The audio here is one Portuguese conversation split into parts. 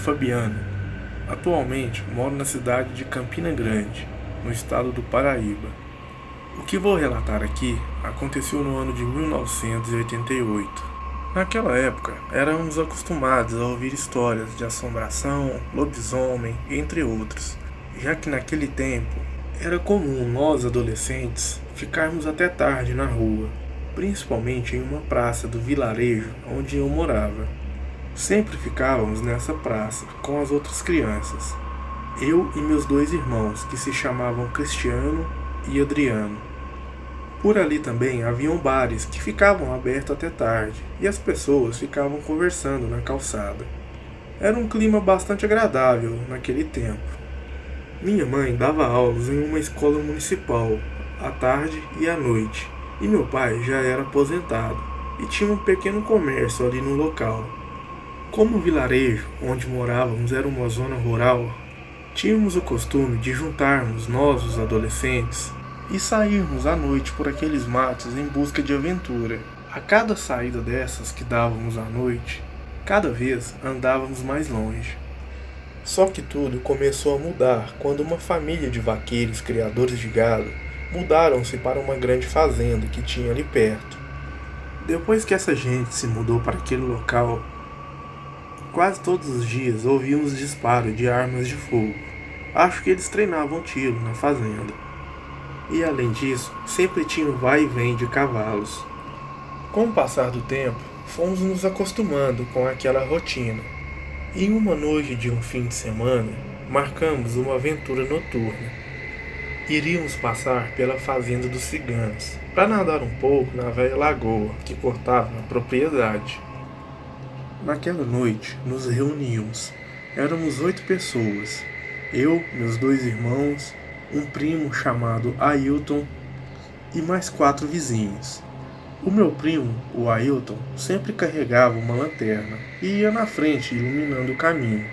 Fabiano. Atualmente moro na cidade de Campina Grande, no estado do Paraíba. O que vou relatar aqui aconteceu no ano de 1988. Naquela época, éramos acostumados a ouvir histórias de assombração, lobisomem, entre outros, já que naquele tempo era comum nós adolescentes ficarmos até tarde na rua, principalmente em uma praça do vilarejo onde eu morava. Sempre ficávamos nessa praça com as outras crianças, eu e meus dois irmãos, que se chamavam Cristiano e Adriano. Por ali também haviam bares que ficavam abertos até tarde e as pessoas ficavam conversando na calçada. Era um clima bastante agradável naquele tempo. Minha mãe dava aulas em uma escola municipal, à tarde e à noite, e meu pai já era aposentado e tinha um pequeno comércio ali no local. Como o vilarejo onde morávamos era uma zona rural, tínhamos o costume de juntarmos nós, os adolescentes, e sairmos à noite por aqueles matos em busca de aventura. A cada saída dessas que dávamos à noite, cada vez andávamos mais longe. Só que tudo começou a mudar quando uma família de vaqueiros criadores de gado mudaram-se para uma grande fazenda que tinha ali perto. Depois que essa gente se mudou para aquele local, quase todos os dias ouvíamos disparo de armas de fogo. Acho que eles treinavam tiro na fazenda. E além disso, sempre tinha um vai e vem de cavalos. Com o passar do tempo, fomos nos acostumando com aquela rotina. E em uma noite de um fim de semana, marcamos uma aventura noturna. Iríamos passar pela fazenda dos ciganos, para nadar um pouco na velha lagoa que cortava a propriedade. Naquela noite, nos reunimos. Éramos 8 pessoas. Eu, meus 2 irmãos, um primo chamado Ailton e mais 4 vizinhos. O meu primo, o Ailton, sempre carregava uma lanterna e ia na frente iluminando o caminho.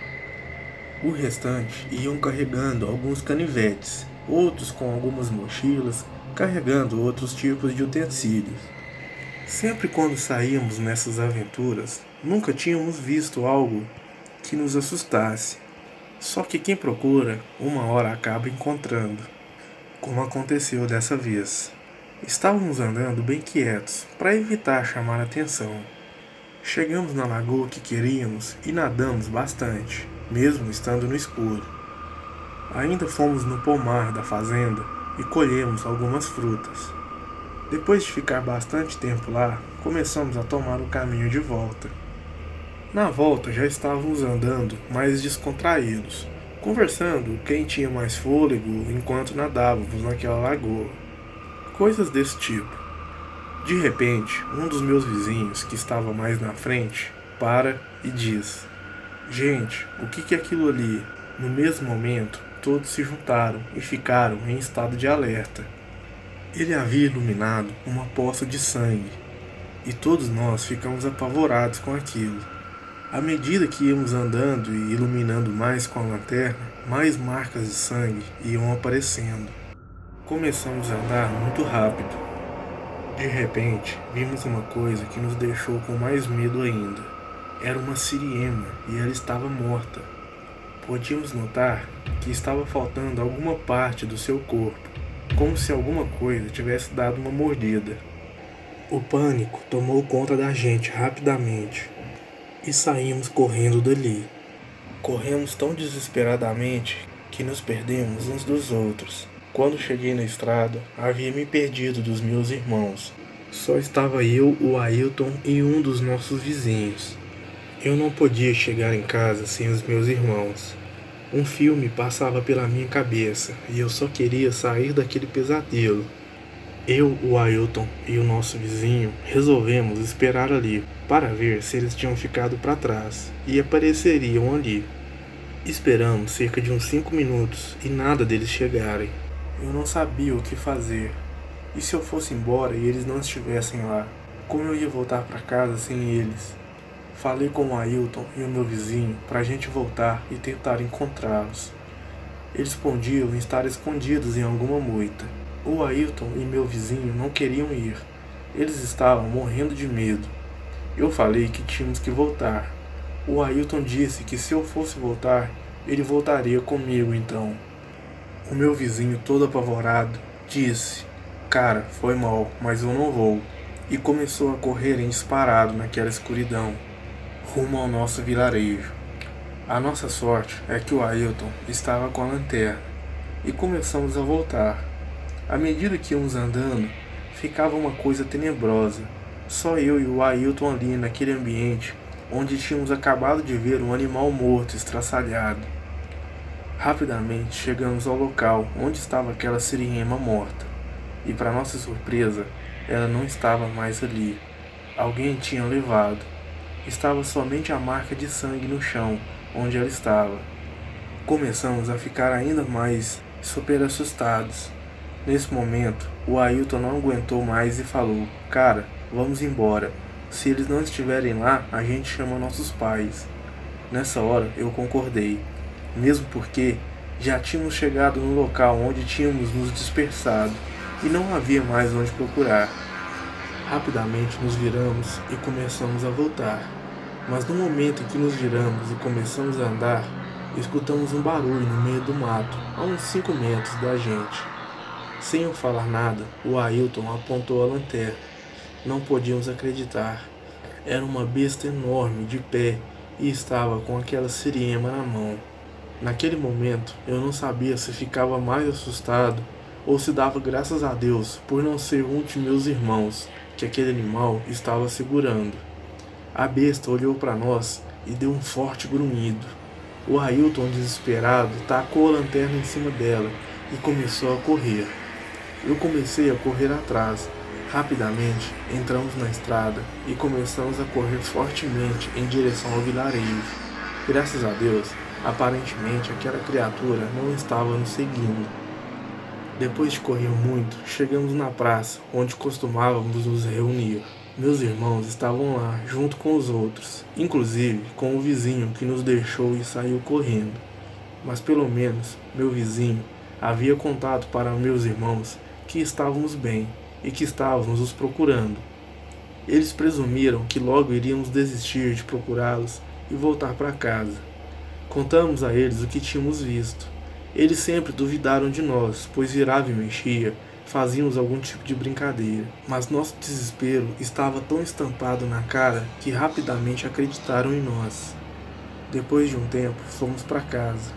O restante iam carregando alguns canivetes, outros com algumas mochilas, carregando outros tipos de utensílios. Sempre quando saíamos nessas aventuras, nunca tínhamos visto algo que nos assustasse. Só que quem procura, uma hora acaba encontrando, como aconteceu dessa vez. Estávamos andando bem quietos, para evitar chamar a atenção. Chegamos na lagoa que queríamos e nadamos bastante, mesmo estando no escuro. Ainda fomos no pomar da fazenda e colhemos algumas frutas. Depois de ficar bastante tempo lá, começamos a tomar o caminho de volta. Na volta já estávamos andando mais descontraídos, conversando quem tinha mais fôlego enquanto nadávamos naquela lagoa. Coisas desse tipo. De repente, um dos meus vizinhos, que estava mais na frente, para e diz: "Gente, o que é aquilo ali?" No mesmo momento, todos se juntaram e ficaram em estado de alerta. Ele havia iluminado uma poça de sangue, e todos nós ficamos apavorados com aquilo. À medida que íamos andando e iluminando mais com a lanterna, mais marcas de sangue iam aparecendo. Começamos a andar muito rápido. De repente, vimos uma coisa que nos deixou com mais medo ainda. Era uma siriema e ela estava morta. Podíamos notar que estava faltando alguma parte do seu corpo, como se alguma coisa tivesse dado uma mordida. O pânico tomou conta da gente rapidamente e saímos correndo dali. Corremos tão desesperadamente que nos perdemos uns dos outros. Quando cheguei na estrada, havia me perdido dos meus irmãos. Só estava eu, o Ailton e um dos nossos vizinhos. Eu não podia chegar em casa sem os meus irmãos. Um filme passava pela minha cabeça e eu só queria sair daquele pesadelo. Eu, o Ailton e o nosso vizinho resolvemos esperar ali para ver se eles tinham ficado para trás e apareceriam ali. Esperamos cerca de uns 5 minutos e nada deles chegarem. Eu não sabia o que fazer. E se eu fosse embora e eles não estivessem lá? Como eu ia voltar para casa sem eles? Falei com o Ailton e o meu vizinho para a gente voltar e tentar encontrá-los. Eles podiam estar escondidos em alguma moita. O Ailton e meu vizinho não queriam ir. Eles estavam morrendo de medo. Eu falei que tínhamos que voltar. O Ailton disse que se eu fosse voltar, ele voltaria comigo então. O meu vizinho, todo apavorado, disse: "Cara, foi mal, mas eu não vou." E começou a correr em disparado naquela escuridão, rumo ao nosso vilarejo. A nossa sorte é que o Ailton estava com a lanterna e começamos a voltar. À medida que íamos andando, ficava uma coisa tenebrosa. Só eu e o Ailton ali naquele ambiente onde tínhamos acabado de ver um animal morto estraçalhado. Rapidamente chegamos ao local onde estava aquela siriema morta, e para nossa surpresa, ela não estava mais ali. Alguém tinha levado. Estava somente a marca de sangue no chão onde ela estava. Começamos a ficar ainda mais super assustados. Nesse momento, o Ailton não aguentou mais e falou: "Cara, vamos embora. Se eles não estiverem lá, a gente chama nossos pais." Nessa hora eu concordei, mesmo porque já tínhamos chegado no local onde tínhamos nos dispersado e não havia mais onde procurar. Rapidamente nos viramos e começamos a voltar. Mas no momento em que nos viramos e começamos a andar, escutamos um barulho no meio do mato, a uns 5 metros da gente. Sem eu falar nada, o Ailton apontou a lanterna. Não podíamos acreditar. Era uma besta enorme de pé e estava com aquela siriema na mão. Naquele momento, eu não sabia se ficava mais assustado ou se dava graças a Deus por não ser um de meus irmãos que aquele animal estava segurando. A besta olhou para nós e deu um forte grunhido. O Ailton, desesperado, tacou a lanterna em cima dela e começou a correr. Eu comecei a correr atrás. Rapidamente, entramos na estrada e começamos a correr fortemente em direção ao vilarejo. Graças a Deus, aparentemente aquela criatura não estava nos seguindo. Depois de correr muito, chegamos na praça, onde costumávamos nos reunir. Meus irmãos estavam lá, junto com os outros, inclusive com o vizinho que nos deixou e saiu correndo. Mas pelo menos, meu vizinho havia contado para meus irmãos que estávamos bem e que estávamos os procurando. Eles presumiram que logo iríamos desistir de procurá-los e voltar para casa. Contamos a eles o que tínhamos visto. Eles sempre duvidaram de nós, pois virava e mexia, fazíamos algum tipo de brincadeira. Mas nosso desespero estava tão estampado na cara que rapidamente acreditaram em nós. Depois de um tempo, fomos para casa.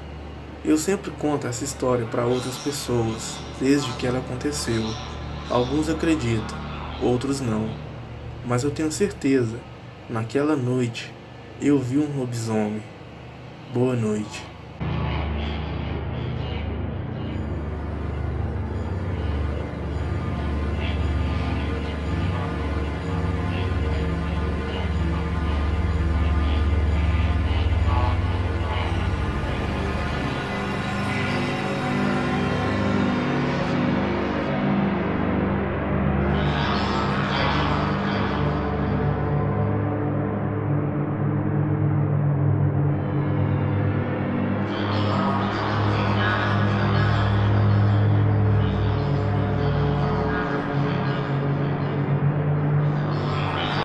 Eu sempre conto essa história para outras pessoas, desde que ela aconteceu. Alguns acreditam, outros não. Mas eu tenho certeza, naquela noite, eu vi um lobisomem. Boa noite.